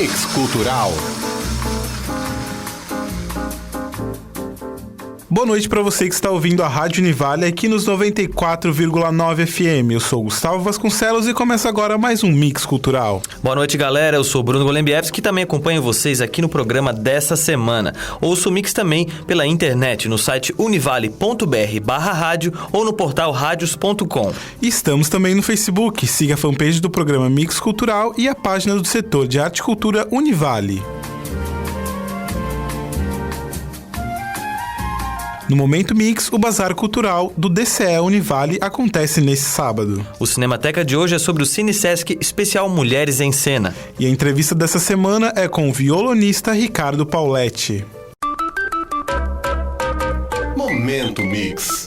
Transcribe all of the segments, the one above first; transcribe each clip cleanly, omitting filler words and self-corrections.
Mix Cultural. Boa noite para você que está ouvindo a Rádio Univale aqui nos 94,9 FM. Eu sou Gustavo Vasconcelos e começa agora mais um Mix Cultural. Boa noite, galera. Eu sou Bruno Golembiewski, que também acompanho vocês aqui no programa dessa semana. Ouço o Mix também pela internet no site univale.br/rádio ou no portal radios.com. Estamos também no Facebook. Siga a fanpage do programa Mix Cultural e a página do setor de Arte e Cultura Univale. No Momento Mix, o Bazar Cultural do DCE Univale acontece nesse sábado. O Cinemateca de hoje é sobre o Cine Sesc Especial Mulheres em Cena. E a entrevista dessa semana é com o violonista Ricardo Pauletti. Momento Mix.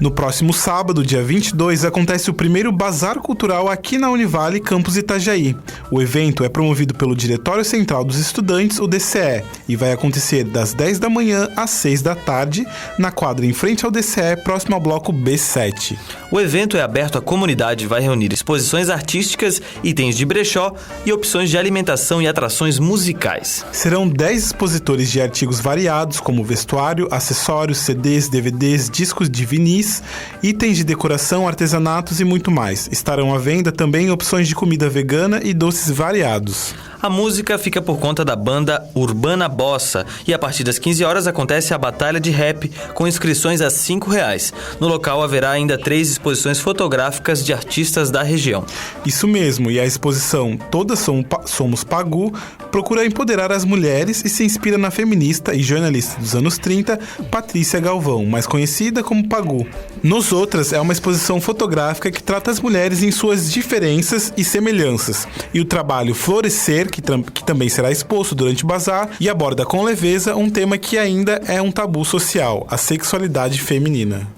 No próximo sábado, dia 22, acontece o primeiro Bazar Cultural aqui na Univale, Campus Itajaí. O evento é promovido pelo Diretório Central dos Estudantes, o DCE, e vai acontecer das 10 da manhã às 6 da tarde, na quadra em frente ao DCE, próximo ao bloco B7. O evento é aberto à comunidade e vai reunir exposições artísticas, itens de brechó e opções de alimentação e atrações musicais. Serão 10 expositores de artigos variados, como vestuário, acessórios, CDs, DVDs, discos de vinis, itens de decoração, artesanatos e muito mais. Estarão à venda também opções de comida vegana e doces variados. A música fica por conta da banda Urbana Bossa e a partir das 15 horas acontece a batalha de rap com inscrições a R$5. No local haverá ainda 3 exposições fotográficas de artistas da região. Isso mesmo, e a exposição Todas Somos Pagu procura empoderar as mulheres e se inspira na feminista e jornalista dos anos 30, Patrícia Galvão, mais conhecida como Pagu. Nos Outras é uma exposição fotográfica que trata as mulheres em suas diferenças e semelhanças, e o trabalho Florescer, que também será exposto durante o bazar, e aborda com leveza um tema que ainda é um tabu social, a sexualidade feminina.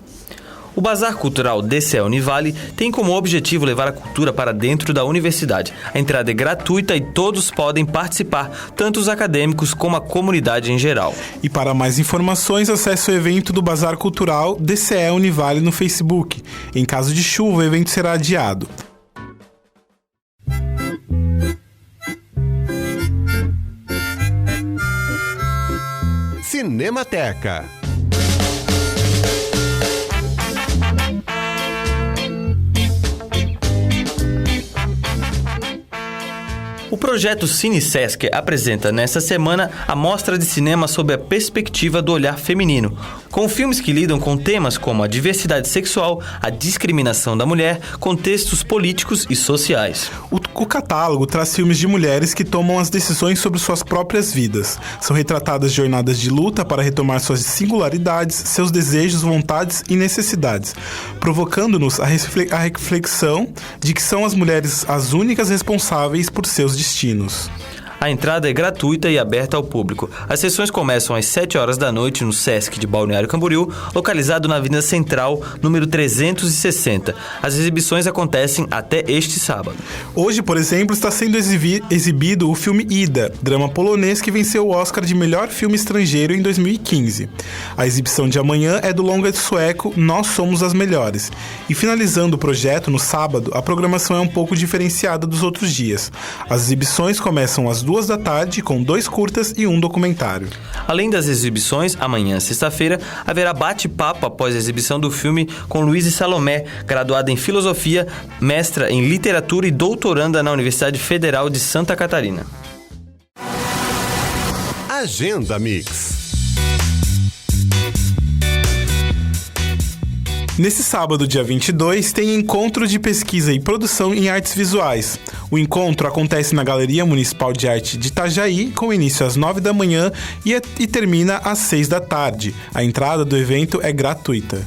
O Bazar Cultural DCE Univale tem como objetivo levar a cultura para dentro da universidade. A entrada é gratuita e todos podem participar, tanto os acadêmicos como a comunidade em geral. E para mais informações, acesse o evento do Bazar Cultural DCE Univale no Facebook. Em caso de chuva, o evento será adiado. Cinemateca. O projeto Cine Sesc apresenta nesta semana a mostra de cinema sob a perspectiva do olhar feminino, com filmes que lidam com temas como a diversidade sexual, a discriminação da mulher, contextos políticos e sociais. O catálogo traz filmes de mulheres que tomam as decisões sobre suas próprias vidas. São retratadas jornadas de luta para retomar suas singularidades, seus desejos, vontades e necessidades, provocando-nos a reflexão de que são as mulheres as únicas responsáveis por seus destinos. A entrada é gratuita e aberta ao público. As sessões começam às 7 horas da noite no Sesc de Balneário Camboriú, localizado na Avenida Central, número 360. As exibições acontecem até este sábado. Hoje, por exemplo, está sendo exibido o filme Ida, drama polonês que venceu o Oscar de melhor filme estrangeiro em 2015. A exibição de amanhã é do longa sueco Nós Somos as Melhores. E finalizando o projeto, no sábado, a programação é um pouco diferenciada dos outros dias. As exibições começam às 2 da tarde, com 2 curtas e 1 documentário. Além das exibições, amanhã, sexta-feira, haverá bate-papo após a exibição do filme com Luísa Salomé, graduada em Filosofia, mestra em Literatura e doutoranda na Universidade Federal de Santa Catarina. Agenda Mix. Nesse sábado, dia 22, tem encontro de pesquisa e produção em artes visuais. O encontro acontece na Galeria Municipal de Arte de Itajaí, com início às 9 da manhã e termina às 6 da tarde. A entrada do evento é gratuita.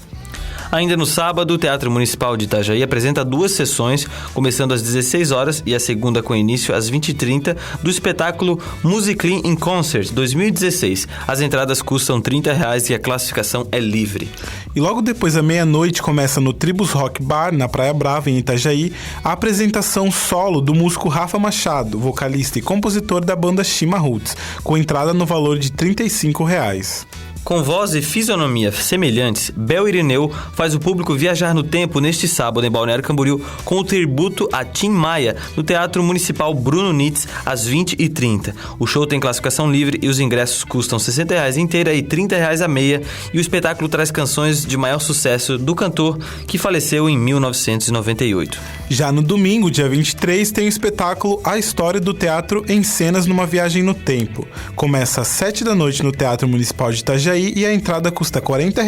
Ainda no sábado, o Teatro Municipal de Itajaí apresenta 2 sessões, começando às 16 horas e a segunda com início às 20h30, do espetáculo Musically in Concert 2016. As entradas custam R$30 e a classificação é livre. E logo depois da meia-noite começa no Tribus Rock Bar, na Praia Brava, em Itajaí, a apresentação solo do músico Rafa Machado, vocalista e compositor da banda Shima Roots, com entrada no valor de R$35. Com voz e fisionomia semelhantes, Bel Irineu faz o público viajar no tempo neste sábado em Balneário Camboriú com o tributo a Tim Maia no Teatro Municipal Bruno Nitz às 20h30. O show tem classificação livre e os ingressos custam R$ 60 inteira e R$ 30 a meia, e o espetáculo traz canções de maior sucesso do cantor que faleceu em 1998. Já no domingo, dia 23, tem o espetáculo A História do Teatro em Cenas numa Viagem no Tempo. Começa às 7h no Teatro Municipal de Itajaí e a entrada custa R$ 40.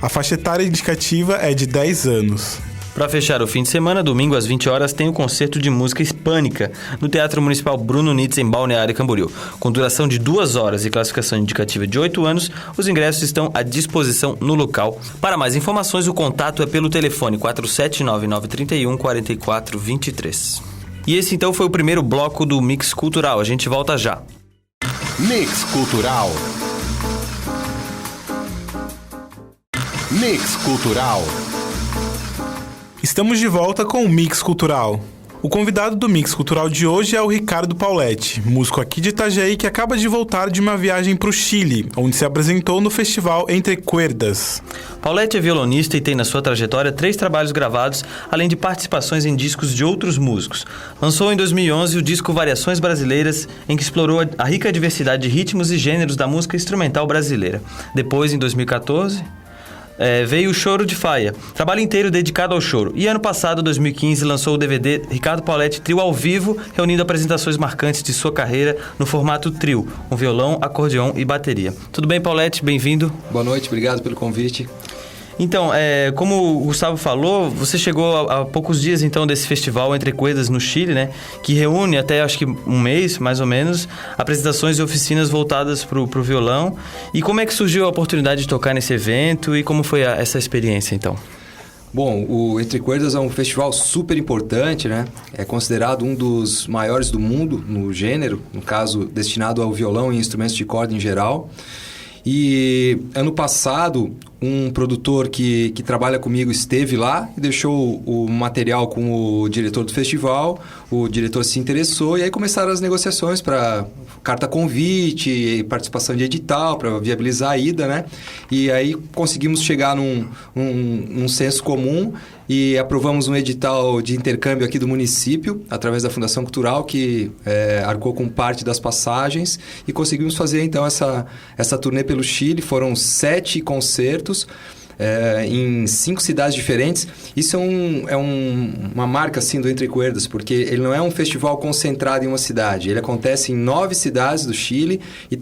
A faixa etária indicativa é de 10 anos. Para fechar o fim de semana, domingo às 20h, tem o concerto de música hispânica no Teatro Municipal Bruno Nitz, em Balneário Camboriú. Com duração de 2 horas e classificação indicativa de 8 anos, os ingressos estão à disposição no local. Para mais informações, o contato é pelo telefone 479-931-4423. E esse então foi o primeiro bloco do Mix Cultural. A gente volta já. Mix Cultural. Mix Cultural. Estamos de volta com o Mix Cultural. O convidado do Mix Cultural de hoje é o Ricardo Pauletti, músico aqui de Itajaí que acaba de voltar de uma viagem para o Chile, onde se apresentou no festival Entre Cuerdas. Pauletti é violonista e tem na sua trajetória 3 trabalhos gravados, além de participações em discos de outros músicos. Lançou em 2011 o disco Variações Brasileiras, em que explorou a rica diversidade de ritmos e gêneros da música instrumental brasileira. Depois, em 2014... veio o Choro de Faia, trabalho inteiro dedicado ao choro. E ano passado, 2015, lançou o DVD Ricardo Pauletti Trio ao vivo, reunindo apresentações marcantes de sua carreira no formato trio, com violão, acordeão e bateria. Tudo bem, Pauletti? Bem-vindo. Boa noite, obrigado pelo convite. Então, como o Gustavo falou, você chegou há poucos dias, então, desse festival Entre Cuerdas no Chile, né? Que reúne até, acho que um mês, mais ou menos, apresentações e oficinas voltadas pro violão. E como é que surgiu a oportunidade de tocar nesse evento e como foi essa experiência, então? Bom, o Entre Cuerdas é um festival super importante, né? É considerado um dos maiores do mundo no gênero, no caso, destinado ao violão e instrumentos de corda em geral. E ano passado, um produtor que trabalha comigo esteve lá e deixou o material com o diretor do festival. O diretor se interessou e aí começaram as negociações para carta convite, participação de edital, para viabilizar a ida, né? E aí conseguimos chegar num senso comum e aprovamos um edital de intercâmbio aqui do município, através da Fundação Cultural, que arcou com parte das passagens, e conseguimos fazer então essa turnê pelo Chile. Foram 7 concertos em 5 cidades diferentes. Isso uma marca assim do Entre Cuerdas, porque ele não é um festival concentrado em uma cidade. Ele acontece em 9 cidades do Chile e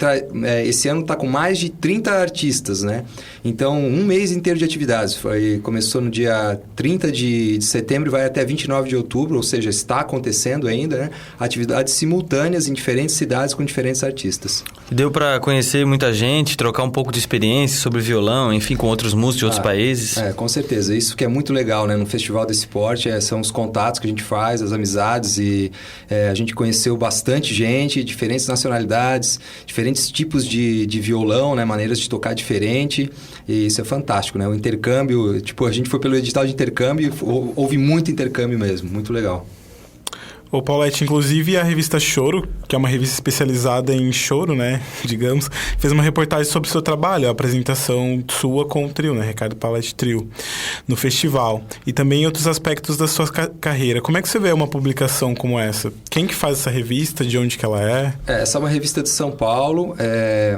esse ano está com mais de 30 artistas, né? Então, um mês inteiro de atividades. Começou no dia 30 de setembro e vai até 29 de outubro, ou seja, está acontecendo ainda, né? Atividades simultâneas em diferentes cidades com diferentes artistas. Deu para conhecer muita gente, trocar um pouco de experiência sobre violão, enfim, com outros músicos de outros países? Com certeza. Isso que é muito legal, né? Num festival desse porte, são os contatos que a gente faz, as amizades, e a gente conheceu bastante gente, diferentes nacionalidades, diferentes tipos de violão, né? Maneiras de tocar diferente, e isso é fantástico, né? O intercâmbio, a gente foi pelo edital de intercâmbio e houve muito intercâmbio mesmo, muito legal. O Pauletti, inclusive, a revista Choro, que é uma revista especializada em choro, né, digamos, fez uma reportagem sobre o seu trabalho, a apresentação sua com o trio, né, Ricardo Pauletti Trio, no festival. E também outros aspectos da sua carreira. Como é que você vê uma publicação como essa? Quem que faz essa revista? De onde que ela é? Essa é uma revista de São Paulo,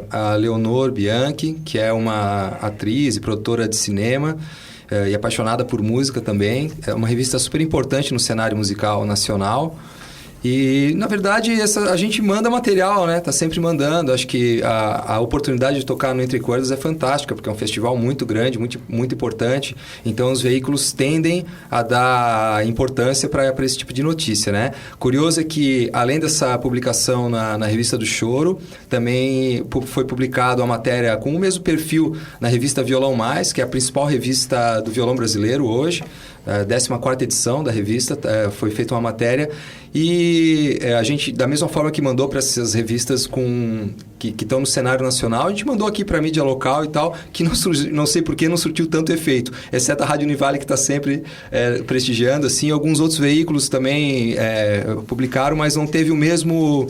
a Leonor Bianchi, que é uma atriz e produtora de cinema, e apaixonada por música também. É uma revista super importante no cenário musical nacional. E, na verdade, a gente manda material, né? Tá sempre mandando. Acho que a oportunidade de tocar no Entre Cuerdas é fantástica, porque é um festival muito grande, muito, muito importante. Então, os veículos tendem a dar importância para esse tipo de notícia, né? Curioso é que, além dessa publicação na revista do Choro, também foi publicado a matéria com o mesmo perfil na revista Violão Mais, que é a principal revista do violão brasileiro hoje. A 14ª edição da revista, foi feita uma matéria, e a gente, da mesma forma que mandou para essas revistas que estão no cenário nacional, a gente mandou aqui para a mídia local e tal, que não sei por que não surtiu tanto efeito, exceto a Rádio Univale, que está sempre prestigiando, assim, alguns outros veículos também publicaram, mas não teve o mesmo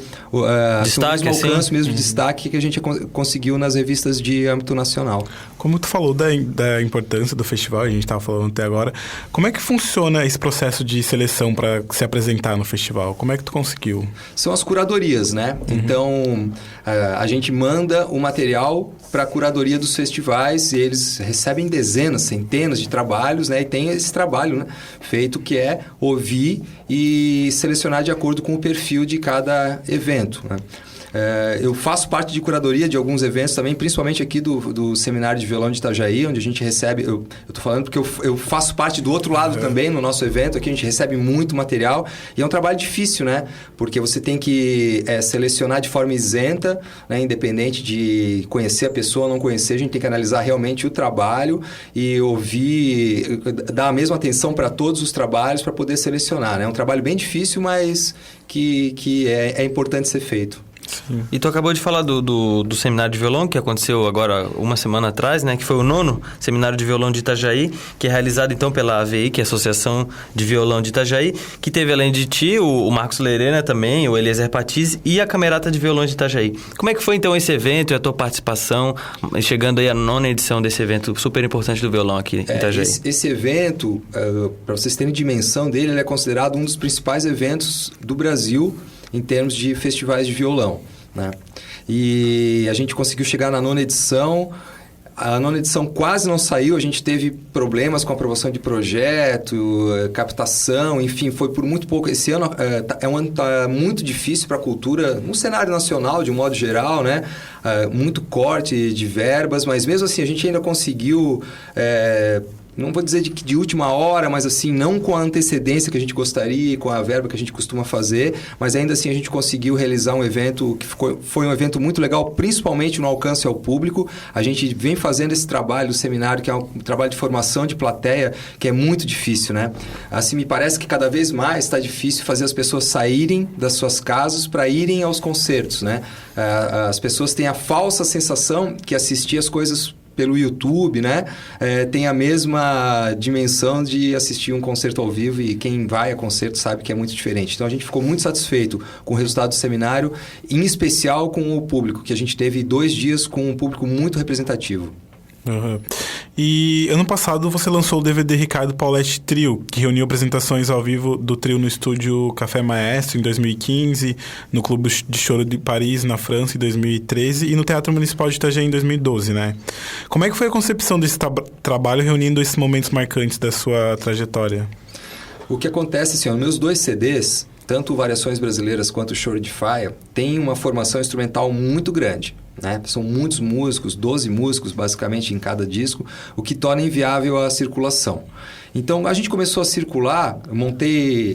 destaque, o mesmo alcance, o mesmo destaque que a gente conseguiu nas revistas de âmbito nacional. Como tu falou da importância do festival, a gente estava falando até agora, como é que funciona esse processo de seleção para se apresentar no festival? Como é que tu conseguiu? São as curadorias, né? Então, a gente manda o material para a curadoria dos festivais e eles recebem dezenas, centenas de trabalhos, né? E tem esse trabalho, né, feito, que é ouvir e selecionar de acordo com o perfil de cada evento, né? Eu faço parte de curadoria de alguns eventos também, principalmente aqui do Seminário de Violão de Itajaí, onde a gente recebe... Eu estou falando porque eu faço parte do outro lado também, no nosso evento aqui, a gente recebe muito material. E é um trabalho difícil, né? Porque você tem que selecionar de forma isenta, né? Independente de conhecer a pessoa ou não conhecer, a gente tem que analisar realmente o trabalho e ouvir, dar a mesma atenção para todos os trabalhos para poder selecionar, né? É um trabalho bem difícil, mas que é importante ser feito. Sim. E tu acabou de falar do seminário de violão, que aconteceu agora uma semana atrás, né? Que foi o 9º Seminário de Violão de Itajaí, que é realizado então pela AVI, que é a Associação de Violão de Itajaí, que teve além de ti o Marcos Lerena também, o Eliezer Patiz e a Camerata de Violão de Itajaí. Como é que foi então esse evento e a tua participação, chegando aí à 9ª edição desse evento super importante do violão aqui em Itajaí? Esse evento, para vocês terem dimensão dele, ele é considerado um dos principais eventos do Brasil em termos de festivais de violão, né? E a gente conseguiu chegar na 9ª edição. A 9ª edição quase não saiu, a gente teve problemas com a aprovação de projeto, captação, enfim, foi por muito pouco. Esse ano é um ano muito difícil para a cultura, no cenário nacional, de um modo geral, né? Muito corte de verbas, mas mesmo assim a gente ainda conseguiu... não vou dizer de última hora, mas assim, não com a antecedência que a gente gostaria, com a verba que a gente costuma fazer, mas ainda assim a gente conseguiu realizar um evento que foi um evento muito legal, principalmente no alcance ao público. A gente vem fazendo esse trabalho do seminário, que é um trabalho de formação de plateia, que é muito difícil, né? Assim, me parece que cada vez mais está difícil fazer as pessoas saírem das suas casas para irem aos concertos, né? As pessoas têm a falsa sensação que assistir as coisas pelo YouTube, né? Tem a mesma dimensão de assistir um concerto ao vivo, e quem vai a concerto sabe que é muito diferente. Então, a gente ficou muito satisfeito com o resultado do seminário, em especial com o público, que a gente teve 2 dias com um público muito representativo. Uhum. E ano passado você lançou o DVD Ricardo Pauletti Trio, que reuniu apresentações ao vivo do trio no estúdio Café Maestro em 2015, no Clube de Choro de Paris, na França, em 2013, e no Teatro Municipal de Itajaí em 2012, né? Como é que foi a concepção desse trabalho reunindo esses momentos marcantes da sua trajetória? O que acontece, assim, os meus 2 CDs, tanto Variações Brasileiras quanto Choro de Faia, tem uma formação instrumental muito grande, né? São muitos músicos, 12 músicos basicamente em cada disco, o que torna inviável a circulação. Então a gente começou a circular,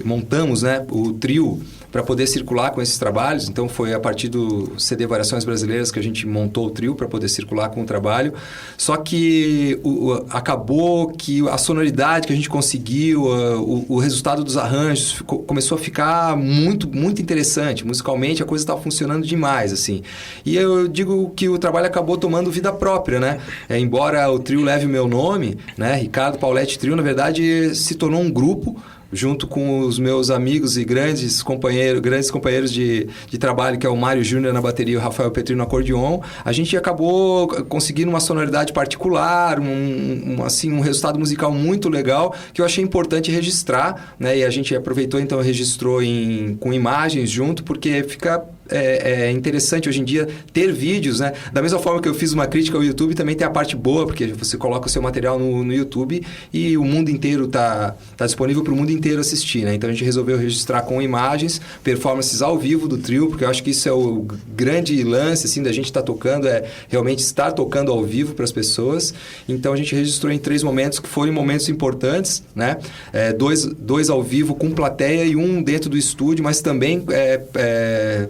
montamos, né, o trio para poder circular com esses trabalhos. Então foi a partir do CD Variações Brasileiras que a gente montou o trio para poder circular com o trabalho. Só que acabou que a sonoridade que a gente conseguiu, o resultado dos arranjos começou a ficar muito, muito interessante. Musicalmente a coisa estava funcionando demais, assim. E eu digo que o trabalho acabou tomando vida própria, né? Embora o trio leve o meu nome, né? Ricardo Pauletti Trio, na verdade, se tornou um grupo junto com os meus amigos e grandes companheiros de trabalho, que é o Mário Júnior na bateria e o Rafael Petri no acordeon. A gente acabou conseguindo uma sonoridade particular, um resultado musical muito legal, que eu achei importante registrar, né? E a gente aproveitou, então, registrou com imagens junto, porque fica... É interessante hoje em dia ter vídeos, né? Da mesma forma que eu fiz uma crítica ao YouTube, também tem a parte boa, porque você coloca o seu material no YouTube e o mundo inteiro está disponível para o mundo inteiro assistir, né? Então a gente resolveu registrar com imagens, performances ao vivo do trio, porque eu acho que isso é o grande lance, assim, da gente estar tocando, é realmente estar tocando ao vivo para as pessoas. Então a gente registrou em 3 momentos que foram momentos importantes, né? 2 ao vivo com plateia e um dentro do estúdio, mas também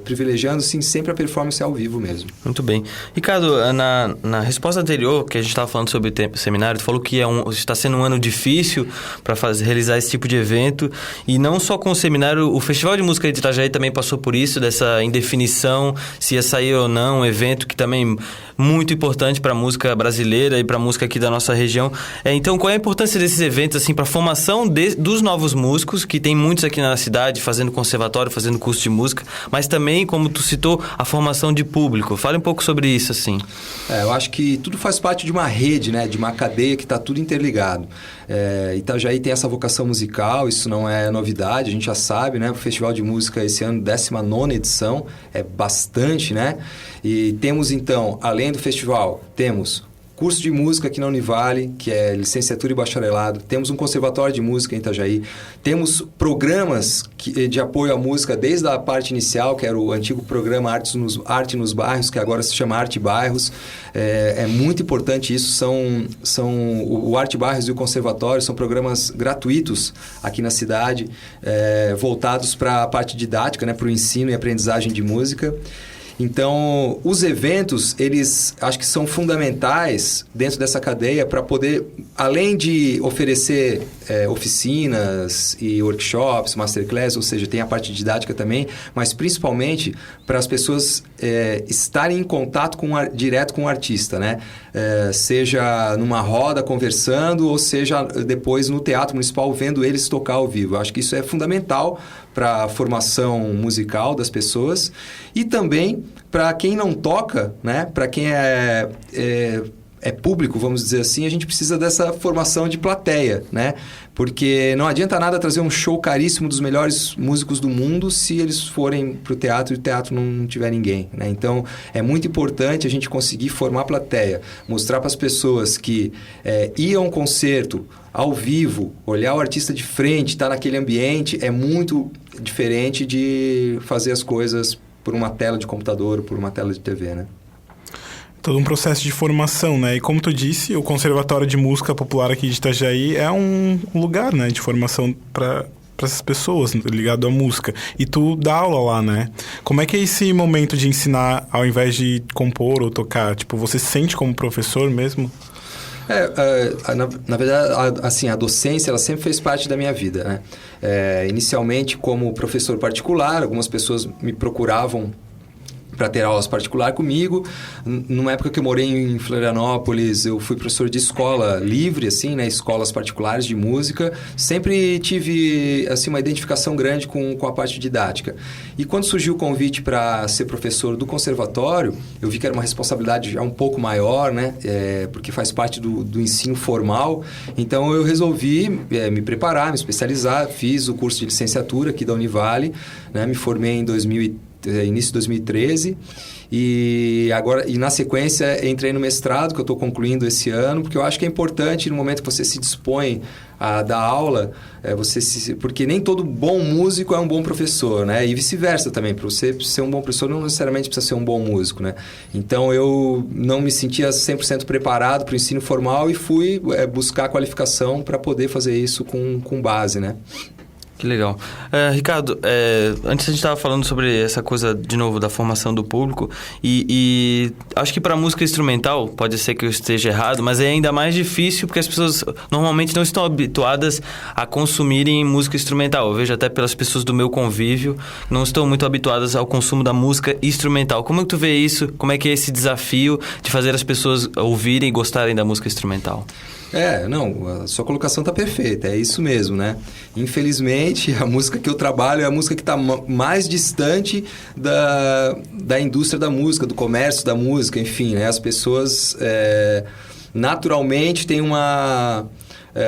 privilegiando privilegiando, sim, sempre a performance ao vivo mesmo. Muito bem. Ricardo, na resposta anterior, que a gente estava falando sobre o seminário, tu falou que está sendo um ano difícil para realizar esse tipo de evento. E não só com o seminário, o Festival de Música de Itajaí também passou por isso, dessa indefinição, se ia sair ou não, um evento que também é muito importante para a música brasileira e para a música aqui da nossa região. Então, qual é a importância desses eventos assim, para a formação dos novos músicos, que tem muitos aqui na cidade, fazendo conservatório, fazendo curso de música, mas também, como tu citou, a formação de público. Fale um pouco sobre isso, assim. Eu acho que tudo faz parte de uma rede, né? De uma cadeia que está tudo interligado. Itajaí tem essa vocação musical, isso não é novidade, a gente já sabe, né? O Festival de Música esse ano, 19ª edição, é bastante, né? E temos, então, além do festival, temos curso de música aqui na Univale, que é licenciatura e bacharelado. Temos um conservatório de música em Itajaí. Temos programas de apoio à música desde a parte inicial, que era o antigo programa Arte nos Bairros, que agora se chama Arte Bairros. É muito importante isso. O Arte Bairros e o Conservatório são programas gratuitos aqui na cidade, voltados para a parte didática, né, para o ensino e aprendizagem de música. Então, os eventos, eles acho que são fundamentais dentro dessa cadeia para poder, além de oferecer oficinas e workshops, masterclass, ou seja, tem a parte didática também, mas principalmente para as pessoas estarem em contato direto com o artista, né? Seja numa roda conversando ou seja depois no Teatro Municipal vendo eles tocar ao vivo. Eu acho que isso é fundamental para a formação musical das pessoas e também para quem não toca, né? Para quem é público, vamos dizer assim, a gente precisa dessa formação de plateia, né? Porque não adianta nada trazer um show caríssimo dos melhores músicos do mundo se eles forem para o teatro e o teatro não tiver ninguém, né? Então, é muito importante a gente conseguir formar a plateia, mostrar para as pessoas que ir a um concerto ao vivo, olhar o artista de frente, estar naquele ambiente, é muito diferente de fazer as coisas por uma tela de computador ou por uma tela de TV, né? Todo um processo de formação, né? E como tu disse, o Conservatório de Música Popular aqui de Itajaí é um lugar, né, de formação para essas pessoas ligado à música. E tu dá aula lá, né? Como é que é esse momento de ensinar ao invés de compor ou tocar? Tipo, você se sente como professor mesmo? Na verdade, assim, a docência ela sempre fez parte da minha vida, né? Inicialmente como professor particular, algumas pessoas me procuravam para ter aulas particulares comigo. Numa época que eu morei em Florianópolis, eu fui professor de escola livre, assim, né? Escolas particulares de música. Sempre tive, assim, uma identificação grande com a parte didática. E quando surgiu o convite para ser professor do conservatório, eu vi que era uma responsabilidade já um pouco maior, né? Porque faz parte do ensino formal. Então, eu resolvi me preparar, me especializar. Fiz o curso de licenciatura aqui da Univale, né? Me formei em início de 2013 e na sequência entrei no mestrado que eu estou concluindo esse ano, porque eu acho que é importante no momento que você se dispõe a dar aula, porque nem todo bom músico é um bom professor, né? E vice-versa também, para você ser um bom professor não necessariamente precisa ser um bom músico, né? Então eu não me sentia 100% preparado para o ensino formal e fui buscar qualificação para poder fazer isso com base, né? Que legal. Ricardo, antes a gente estava falando sobre essa coisa, de novo, da formação do público e acho que para música instrumental, pode ser que eu esteja errado, mas é ainda mais difícil porque as pessoas normalmente não estão habituadas a consumirem música instrumental. Eu vejo até pelas pessoas do meu convívio, não estão muito habituadas ao consumo da música instrumental. Como é que tu vê isso? Como é que é esse desafio de fazer as pessoas ouvirem e gostarem da música instrumental? A sua colocação está perfeita, é isso mesmo, né? Infelizmente, a música que eu trabalho é a música que está mais distante da indústria da música, do comércio da música, enfim, né? As pessoas naturalmente têm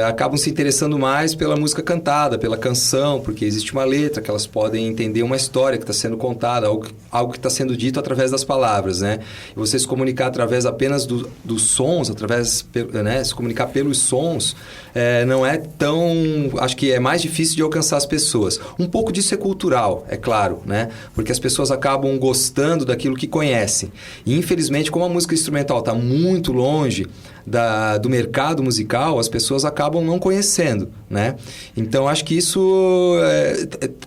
acabam se interessando mais pela música cantada, pela canção, porque existe uma letra que elas podem entender uma história que está sendo contada, algo que está sendo dito através das palavras, né? E você se comunicar através apenas dos sons, se comunicar pelos sons, não é tão... Acho que é mais difícil de alcançar as pessoas. Um pouco disso é cultural, é claro, né? Porque as pessoas acabam gostando daquilo que conhecem. E, infelizmente, como a música instrumental está muito longe, do mercado musical, as pessoas acabam não conhecendo, né? Então, acho que isso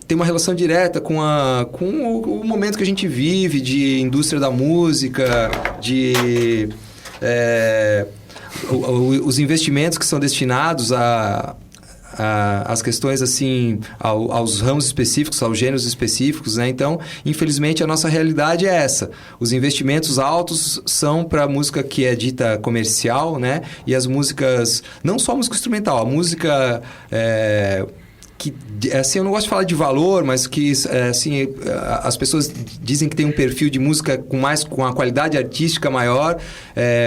tem uma relação direta com o momento que a gente vive de indústria da música, de... os investimentos que são destinados as questões assim aos ramos específicos, aos gêneros específicos, né? Então, infelizmente, a nossa realidade é essa. Os investimentos altos são para a música que é dita comercial, né? E as músicas, não só a música instrumental, a música que, assim, eu não gosto de falar de valor, mas que, assim, as pessoas dizem que tem um perfil de música com a qualidade artística maior.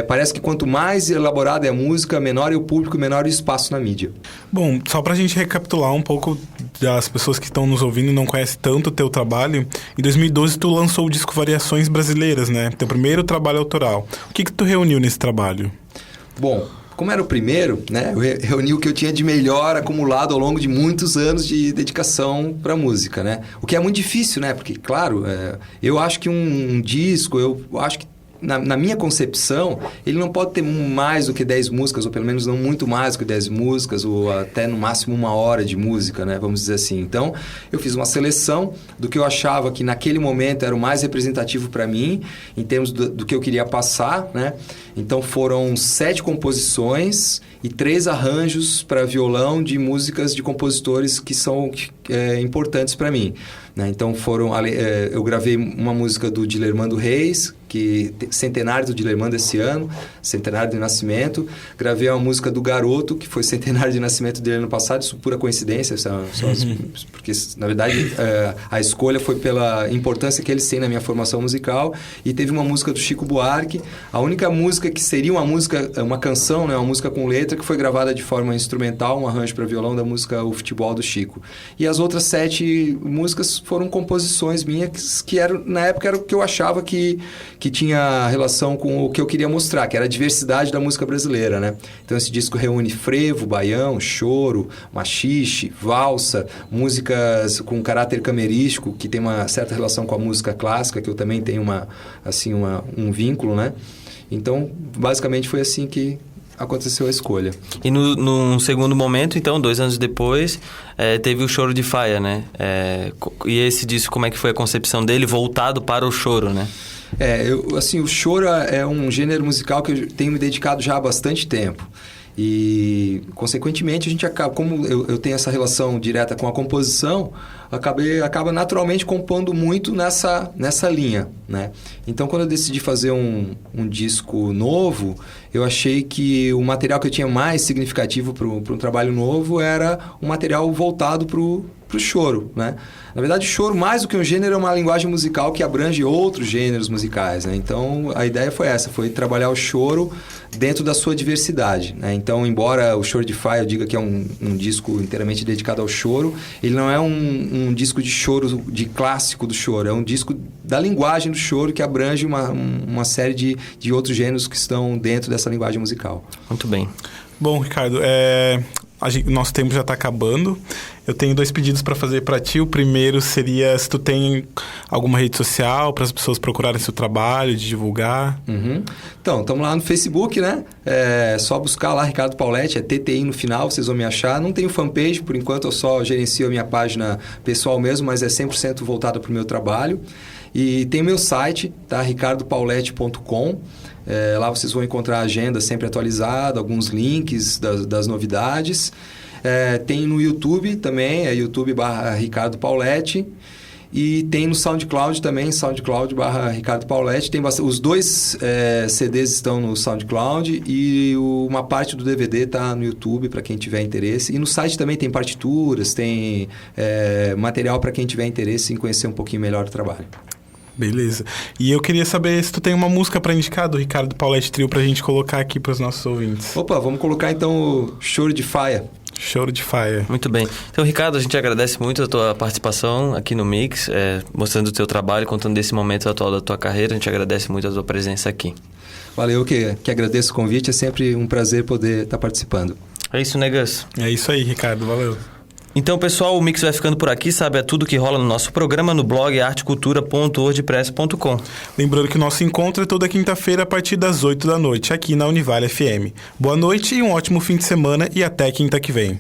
Parece que quanto mais elaborada é a música, menor é o público, menor é o espaço na mídia. Bom, só pra gente recapitular um pouco das pessoas que estão nos ouvindo e não conhecem tanto o teu trabalho, em 2012 tu lançou o disco Variações Brasileiras, né? Teu primeiro trabalho autoral. O que tu reuniu nesse trabalho? Bom, como era o primeiro, né, eu reuni o que eu tinha de melhor acumulado ao longo de muitos anos de dedicação para música, né? O que é muito difícil, né? Porque, claro, eu acho que um disco, eu acho que na minha concepção, ele não pode ter mais do que 10 músicas, ou pelo menos não muito mais do que 10 músicas, ou até no máximo 1 hora de música, né? Vamos dizer assim. Então, eu fiz uma seleção do que eu achava que naquele momento era o mais representativo para mim, em termos do que eu queria passar, né? Então, foram 7 composições e 3 arranjos para violão de músicas de compositores que são importantes para mim, né? Então, eu gravei uma música do Dilermando Reis, que centenário do Dilermando esse ano, centenário de nascimento. Gravei uma música do Garoto, que foi centenário de nascimento dele ano passado, isso pura coincidência, porque, na verdade, a escolha foi pela importância que eles têm na minha formação musical. E teve uma música do Chico Buarque, a única música que seria uma canção, né, uma música com letra, que foi gravada de forma instrumental, um arranjo para violão da música O Futebol do Chico. E as outras 7 músicas foram composições minhas que na época era o que eu achava que tinha relação com o que eu queria mostrar, que era a diversidade da música brasileira, né? Então, esse disco reúne frevo, baião, choro, machixe, valsa, músicas com caráter camerístico, que tem uma certa relação com a música clássica, que eu também tenho um vínculo, né? Então, basicamente, foi assim que aconteceu a escolha. E num segundo momento, então, 2 anos depois, teve o Choro de Faia, né? E esse disco, como é que foi a concepção dele voltado para o choro, né? O choro é um gênero musical que eu tenho me dedicado já há bastante tempo. E, consequentemente, a gente acaba, como eu tenho essa relação direta com a composição, acaba naturalmente compondo muito nessa linha, né? Então, quando eu decidi fazer um disco novo, eu achei que o material que eu tinha mais significativo para um trabalho novo era um material voltado para o choro, né? Na verdade, o choro, mais do que um gênero, é uma linguagem musical que abrange outros gêneros musicais, né? Então, a ideia foi trabalhar o choro dentro da sua diversidade, né? Então, embora o Choro de Faia eu diga que é um disco inteiramente dedicado ao choro, ele não é um disco de choro, de clássico do choro, é um disco da linguagem do choro que abrange uma série de outros gêneros que estão dentro dessa linguagem musical. Muito bem. Bom, Ricardo, nosso tempo já está acabando. Eu tenho 2 pedidos para fazer para ti. O primeiro seria se tu tem alguma rede social para as pessoas procurarem seu trabalho, de divulgar. Uhum. Então, estamos lá no Facebook, né? É só buscar lá Ricardo Pauletti, é TTI no final, vocês vão me achar. Não tenho fanpage, por enquanto eu só gerencio a minha página pessoal mesmo, mas é 100% voltada para o meu trabalho. E tem o meu site, tá? ricardopauletti.com. Lá vocês vão encontrar a agenda sempre atualizada, alguns links das novidades. Tem no YouTube também, youtube.com/Ricardo Pauletti. E tem no SoundCloud também, SoundCloud/Ricardo Pauletti. Os 2 CDs estão no SoundCloud e uma parte do DVD está no YouTube, para quem tiver interesse. E no site também tem partituras, tem material para quem tiver interesse em conhecer um pouquinho melhor o trabalho. Beleza. E eu queria saber se tu tem uma música para indicar do Ricardo Pauletti Trio pra gente colocar aqui pros nossos ouvintes. Opa, vamos colocar então o Choro de Faia. Choro de Faia. Muito bem. Então, Ricardo, a gente agradece muito a tua participação aqui no Mix, mostrando o teu trabalho, contando desse momento atual da tua carreira. A gente agradece muito a tua presença aqui. Valeu, que agradeço o convite. É sempre um prazer poder estar participando. É isso, né, Gus? É isso aí, Ricardo. Valeu. Então, pessoal, o Mix vai ficando por aqui. Saiba tudo que rola no nosso programa no blog artecultura.wordpress.com. Lembrando que o nosso encontro é toda quinta-feira a partir das 8 da noite, aqui na Univale FM. Boa noite e um ótimo fim de semana e até quinta que vem.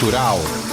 Cultural.